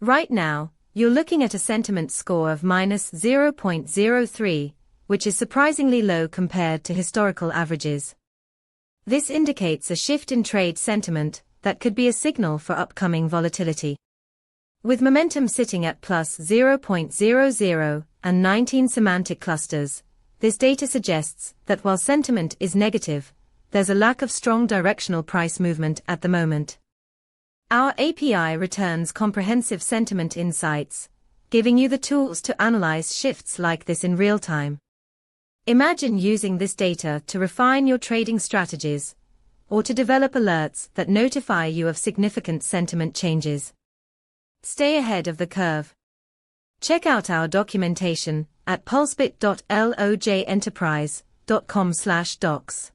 Right now, you're looking at a sentiment score of minus 0.03, which is surprisingly low compared to historical averages. This indicates a shift in trade sentiment that could be a signal for upcoming volatility. With momentum sitting at plus 0.00 and 19 semantic clusters, this data suggests that while sentiment is negative, there's a lack of strong directional price movement at the moment. Our API returns comprehensive sentiment insights, giving you the tools to analyze shifts like this in real time. Imagine using this data to refine your trading strategies, or to develop alerts that notify you of significant sentiment changes. Stay ahead of the curve. Check out our documentation at pulsebit.lojenterprise.com/docs.